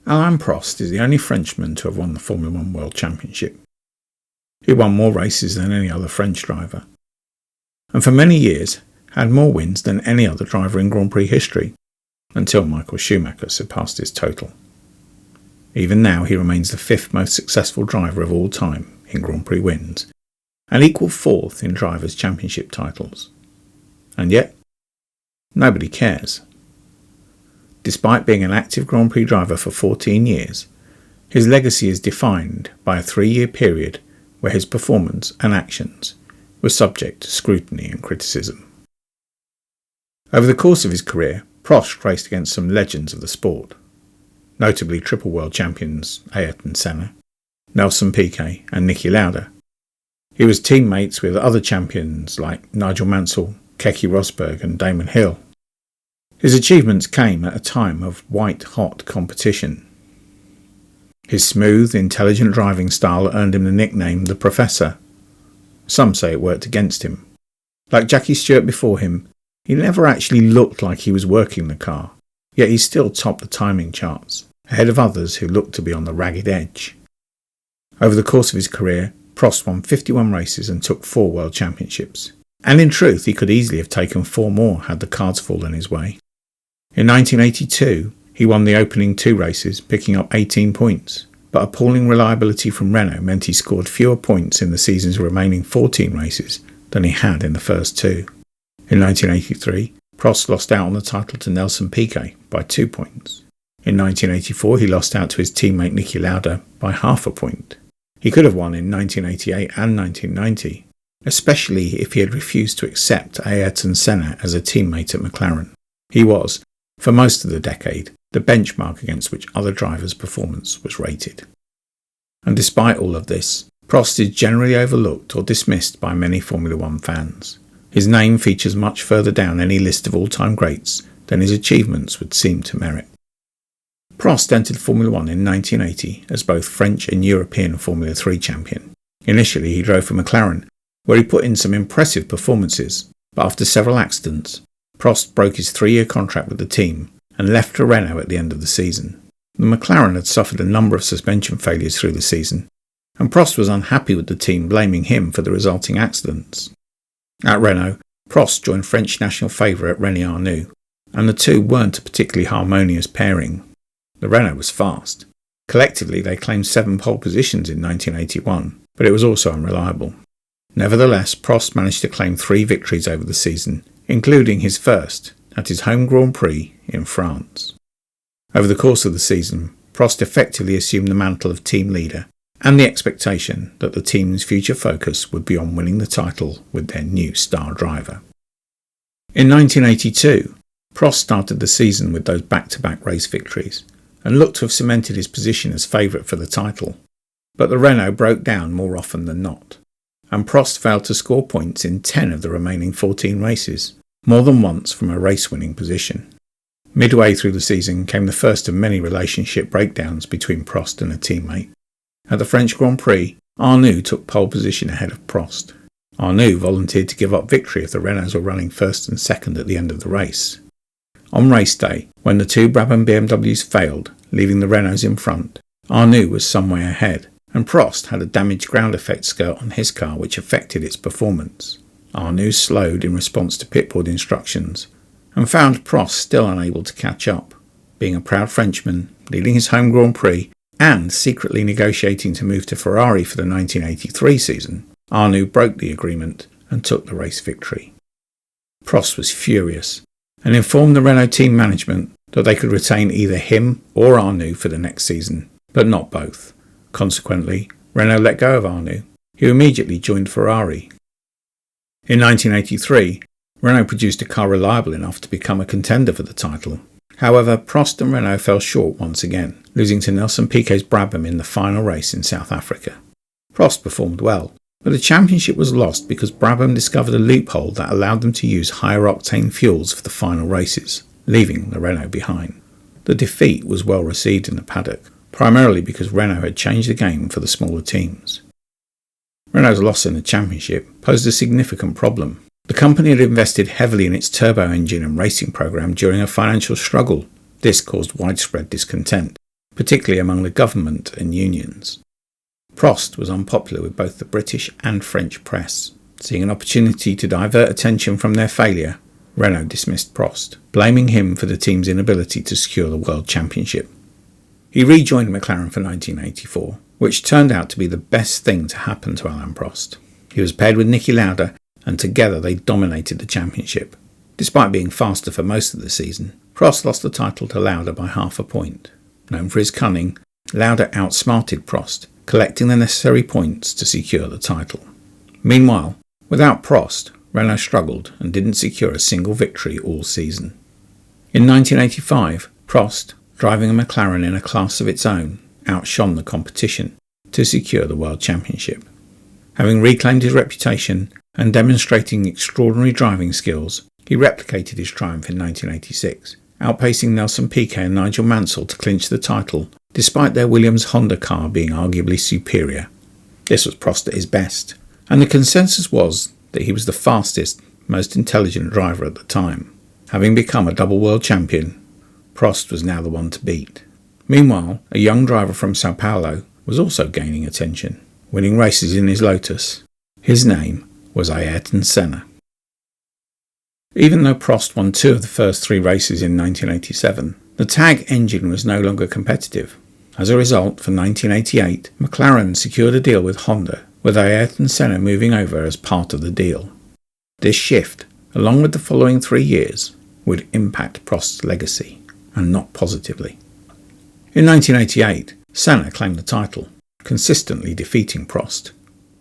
Alain Prost is the only Frenchman to have won the Formula One World Championship. He won more races than any other French driver, and for many years had more wins than any other driver in Grand Prix history, until Michael Schumacher surpassed his total. Even now he remains the fifth most successful driver of all time in Grand Prix wins, and equal fourth in Drivers' Championship titles. And yet, nobody cares. Despite being an active Grand Prix driver for 14 years, his legacy is defined by a 3-year period where his performance and actions were subject to scrutiny and criticism. Over the course of his career, Prost raced against some legends of the sport, notably triple world champions Ayrton Senna, Nelson Piquet and Niki Lauda. He was teammates with other champions like Nigel Mansell, Keke Rosberg and Damon Hill. His achievements came at a time of white-hot competition. His smooth, intelligent driving style earned him the nickname The Professor. Some say it worked against him. Like Jackie Stewart before him, he never actually looked like he was working the car, yet he still topped the timing charts, ahead of others who looked to be on the ragged edge. Over the course of his career, Prost won 51 races and took 4 world championships. And in truth, he could easily have taken 4 more had the cards fallen his way. In 1982, he won the opening 2 races, picking up 18 points, but appalling reliability from Renault meant he scored fewer points in the season's remaining 14 races than he had in the first 2. In 1983, Prost lost out on the title to Nelson Piquet by 2 points. In 1984, he lost out to his teammate Niki Lauda by half a point. He could have won in 1988 and 1990, especially if he had refused to accept Ayrton Senna as a teammate at McLaren. He was, for most of the decade, the benchmark against which other drivers' performance was rated. And despite all of this, Prost is generally overlooked or dismissed by many Formula One fans. His name features much further down any list of all-time greats than his achievements would seem to merit. Prost entered Formula One in 1980 as both French and European Formula 3 champion. Initially he drove for McLaren, where he put in some impressive performances, but after several accidents, Prost broke his 3-year contract with the team and left for Renault at the end of the season. The McLaren had suffered a number of suspension failures through the season, and Prost was unhappy with the team, blaming him for the resulting accidents. At Renault, Prost joined French national favourite René Arnoux, and the two weren't a particularly harmonious pairing. The Renault was fast. Collectively they claimed 7 pole positions in 1981, but it was also unreliable. Nevertheless, Prost managed to claim 3 victories over the season, including his first at his home Grand Prix in France. Over the course of the season, Prost effectively assumed the mantle of team leader and the expectation that the team's future focus would be on winning the title with their new star driver. In 1982, Prost started the season with those back-to-back race victories and looked to have cemented his position as favourite for the title, but the Renault broke down more often than not, and Prost failed to score points in 10 of the remaining 14 races, more than once from a race-winning position. Midway through the season came the first of many relationship breakdowns between Prost and a teammate. At the French Grand Prix, Arnoux took pole position ahead of Prost. Arnoux volunteered to give up victory if the Renaults were running first and second at the end of the race. On race day, when the 2 Brabham BMWs failed, leaving the Renaults in front, Arnoux was some way ahead, and Prost had a damaged ground effect skirt on his car which affected its performance. Arnoux slowed in response to pitboard instructions, and found Prost still unable to catch up. Being a proud Frenchman, leading his home Grand Prix, and secretly negotiating to move to Ferrari for the 1983 season, Arnoux broke the agreement and took the race victory. Prost was furious, and informed the Renault team management that they could retain either him or Arnoux for the next season, but not both. Consequently, Renault let go of Arnoux, who immediately joined Ferrari. In 1983, Renault produced a car reliable enough to become a contender for the title. However, Prost and Renault fell short once again, losing to Nelson Piquet's Brabham in the final race in South Africa. Prost performed well, but the championship was lost because Brabham discovered a loophole that allowed them to use higher octane fuels for the final races, leaving the Renault behind. The defeat was well received in the paddock, primarily because Renault had changed the game for the smaller teams. Renault's loss in the championship posed a significant problem. The company had invested heavily in its turbo engine and racing program during a financial struggle. This caused widespread discontent, particularly among the government and unions. Prost was unpopular with both the British and French press. Seeing an opportunity to divert attention from their failure, Renault dismissed Prost, blaming him for the team's inability to secure the World Championship. He rejoined McLaren for 1984, which turned out to be the best thing to happen to Alain Prost. He was paired with Niki Lauda, and together they dominated the championship. Despite being faster for most of the season, Prost lost the title to Lauda by half a point. Known for his cunning, Lauda outsmarted Prost, collecting the necessary points to secure the title. Meanwhile, without Prost, Renault struggled and didn't secure a single victory all season. In 1985, Prost, driving a McLaren in a class of its own, outshone the competition to secure the World Championship. Having reclaimed his reputation and demonstrating extraordinary driving skills, he replicated his triumph in 1986, outpacing Nelson Piquet and Nigel Mansell to clinch the title, despite their Williams Honda car being arguably superior. This was Prost at his best, and the consensus was that he was the fastest, most intelligent driver at the time. Having become a double world champion, Prost was now the one to beat. Meanwhile, a young driver from Sao Paulo was also gaining attention, winning races in his Lotus. His name was Ayrton Senna. Even though Prost won 2 of the first 3 races in 1987, the tag engine was no longer competitive. As a result, for 1988, McLaren secured a deal with Honda, with Ayrton Senna moving over as part of the deal. This shift, along with the following 3 years, would impact Prost's legacy, and not positively. In 1988, Senna claimed the title, consistently defeating Prost.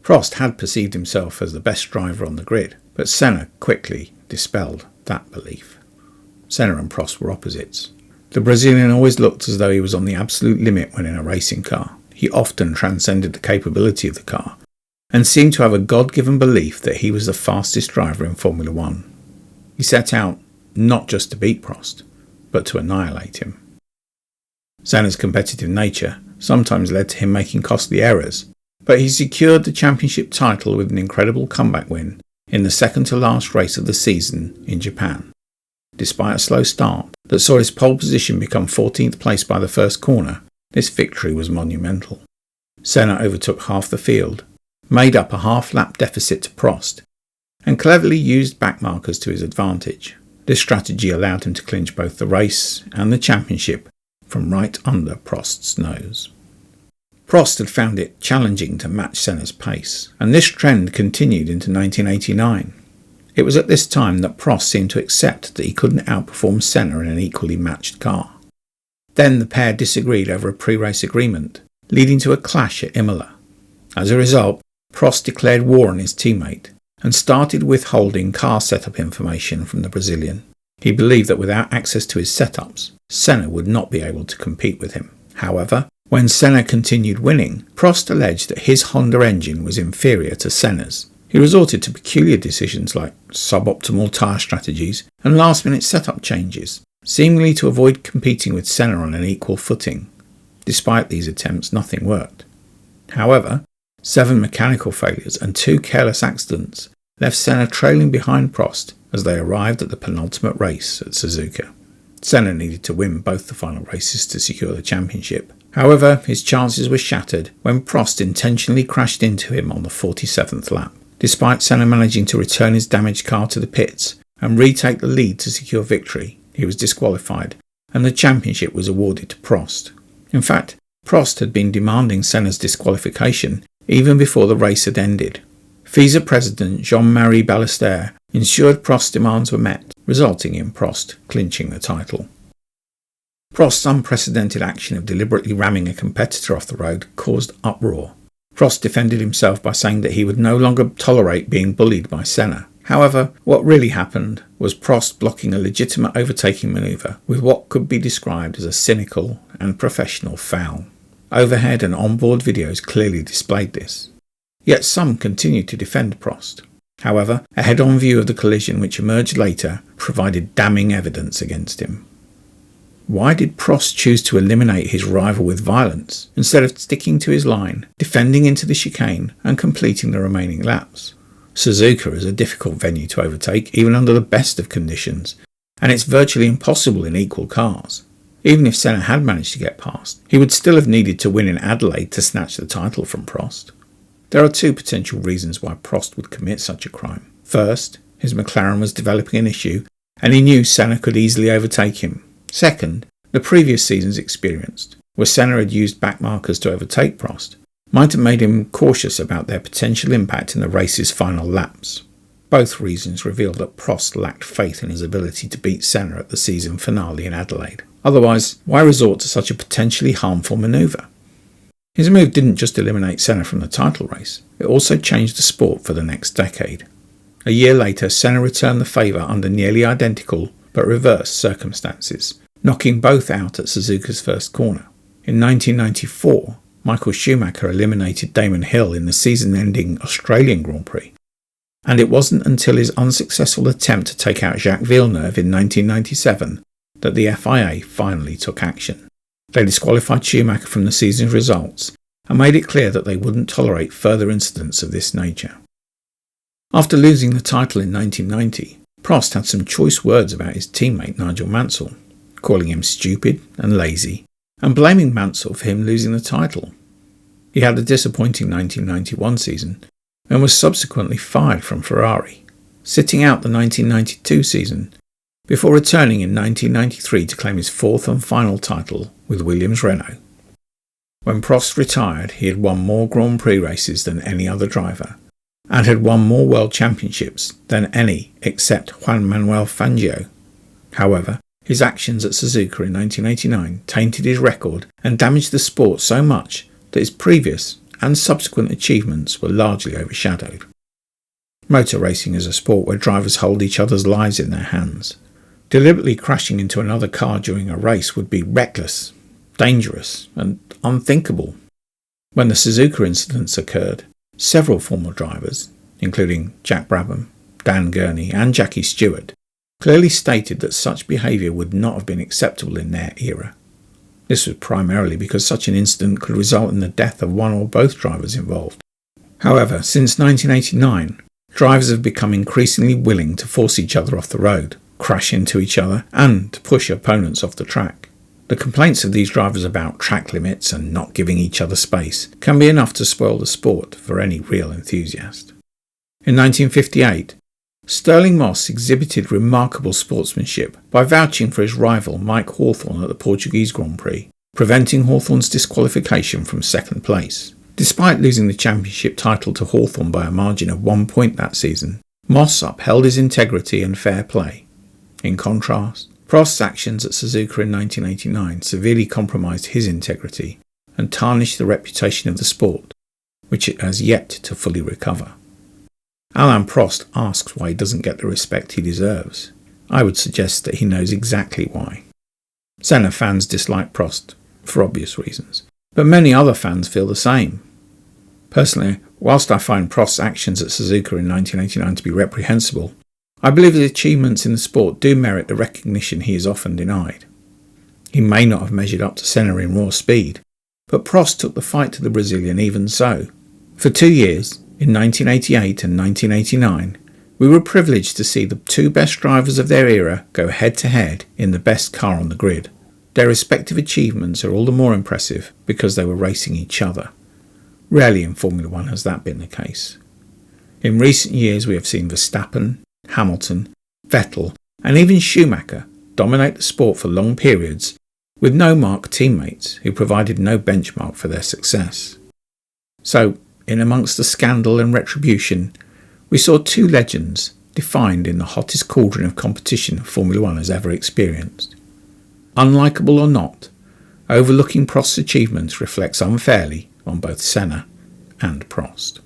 Prost had perceived himself as the best driver on the grid, but Senna quickly dispelled that belief. Senna and Prost were opposites. The Brazilian always looked as though he was on the absolute limit when in a racing car. He often transcended the capability of the car, and seemed to have a God-given belief that he was the fastest driver in Formula One. He set out not just to beat Prost, but to annihilate him. Senna's competitive nature sometimes led to him making costly errors, but he secured the championship title with an incredible comeback win in the second-to-last race of the season in Japan. Despite a slow start that saw his pole position become 14th place by the first corner, this victory was monumental. Senna overtook half the field, made up a half-lap deficit to Prost, and cleverly used backmarkers to his advantage. This strategy allowed him to clinch both the race and the championship from right under Prost's nose. Prost had found it challenging to match Senna's pace, and this trend continued into 1989. It was at this time that Prost seemed to accept that he couldn't outperform Senna in an equally matched car. Then the pair disagreed over a pre-race agreement, leading to a clash at Imola. As a result, Prost declared war on his teammate and started withholding car setup information from the Brazilian. He believed that without access to his setups, Senna would not be able to compete with him. However, when Senna continued winning, Prost alleged that his Honda engine was inferior to Senna's. He resorted to peculiar decisions like suboptimal tyre strategies and last-minute setup changes, seemingly to avoid competing with Senna on an equal footing. Despite these attempts, nothing worked. However, 7 mechanical failures and 2 careless accidents left Senna trailing behind Prost as they arrived at the penultimate race at Suzuka. Senna needed to win both the final races to secure the championship. However, his chances were shattered when Prost intentionally crashed into him on the 47th lap. Despite Senna managing to return his damaged car to the pits and retake the lead to secure victory, he was disqualified and the championship was awarded to Prost. In fact, Prost had been demanding Senna's disqualification even before the race had ended. FISA President Jean-Marie Ballester ensured Prost's demands were met, resulting in Prost clinching the title. Prost's unprecedented action of deliberately ramming a competitor off the road caused uproar. Prost defended himself by saying that he would no longer tolerate being bullied by Senna. However, what really happened was Prost blocking a legitimate overtaking manoeuvre with what could be described as a cynical and professional foul. Overhead and onboard videos clearly displayed this. Yet some continued to defend Prost. However, a head-on view of the collision which emerged later provided damning evidence against him. Why did Prost choose to eliminate his rival with violence instead of sticking to his line, defending into the chicane and completing the remaining laps? Suzuka is a difficult venue to overtake even under the best of conditions, and it's virtually impossible in equal cars. Even if Senna had managed to get past, he would still have needed to win in Adelaide to snatch the title from Prost. There are two potential reasons why Prost would commit such a crime. First, his McLaren was developing an issue, and he knew Senna could easily overtake him. Second, the previous season's experience, where Senna had used backmarkers to overtake Prost, might have made him cautious about their potential impact in the race's final laps. Both reasons revealed that Prost lacked faith in his ability to beat Senna at the season finale in Adelaide. Otherwise, why resort to such a potentially harmful manoeuvre? His move didn't just eliminate Senna from the title race, it also changed the sport for the next decade. A year later, Senna returned the favour under nearly identical but reversed circumstances, knocking both out at Suzuka's first corner. In 1994, Michael Schumacher eliminated Damon Hill in the season-ending Australian Grand Prix, and it wasn't until his unsuccessful attempt to take out Jacques Villeneuve in 1997 that the FIA finally took action. They disqualified Schumacher from the season's results and made it clear that they wouldn't tolerate further incidents of this nature. After losing the title in 1990, Prost had some choice words about his teammate Nigel Mansell, calling him stupid and lazy, and blaming Mansell for him losing the title. He had a disappointing 1991 season and was subsequently fired from Ferrari, sitting out the 1992 season before returning in 1993 to claim his fourth and final title with Williams Renault. When Prost retired, he had won more Grand Prix races than any other driver and had won more World Championships than any except Juan Manuel Fangio. However, his actions at Suzuka in 1989 tainted his record and damaged the sport so much that his previous and subsequent achievements were largely overshadowed. Motor racing is a sport where drivers hold each other's lives in their hands. Deliberately crashing into another car during a race would be reckless, dangerous, and unthinkable. When the Suzuka incidents occurred, several former drivers, including Jack Brabham, Dan Gurney and Jackie Stewart, clearly stated that such behaviour would not have been acceptable in their era. This was primarily because such an incident could result in the death of one or both drivers involved. However, since 1989, drivers have become increasingly willing to force each other off the road, crash into each other, and to push opponents off the track. The complaints of these drivers about track limits and not giving each other space can be enough to spoil the sport for any real enthusiast. In 1958, Stirling Moss exhibited remarkable sportsmanship by vouching for his rival Mike Hawthorn at the Portuguese Grand Prix, preventing Hawthorn's disqualification from second place. Despite losing the championship title to Hawthorn by a margin of 1 point that season, Moss upheld his integrity and fair play. In contrast, Prost's actions at Suzuka in 1989 severely compromised his integrity and tarnished the reputation of the sport, which it has yet to fully recover. Alain Prost asks why he doesn't get the respect he deserves. I would suggest that he knows exactly why. Senna fans dislike Prost, for obvious reasons, but many other fans feel the same. Personally, whilst I find Prost's actions at Suzuka in 1989 to be reprehensible, I believe his achievements in the sport do merit the recognition he is often denied. He may not have measured up to Senna in raw speed, but Prost took the fight to the Brazilian even so. For 2 years, in 1988 and 1989, we were privileged to see the two best drivers of their era go head-to-head in the best car on the grid. Their respective achievements are all the more impressive because they were racing each other. Rarely in Formula One has that been the case. In recent years we have seen Verstappen, Hamilton, Vettel and even Schumacher dominate the sport for long periods with no marked teammates who provided no benchmark for their success. So, in amongst the scandal and retribution, we saw two legends defined in the hottest cauldron of competition Formula One has ever experienced. Unlikable or not, overlooking Prost's achievements reflects unfairly on both Senna and Prost.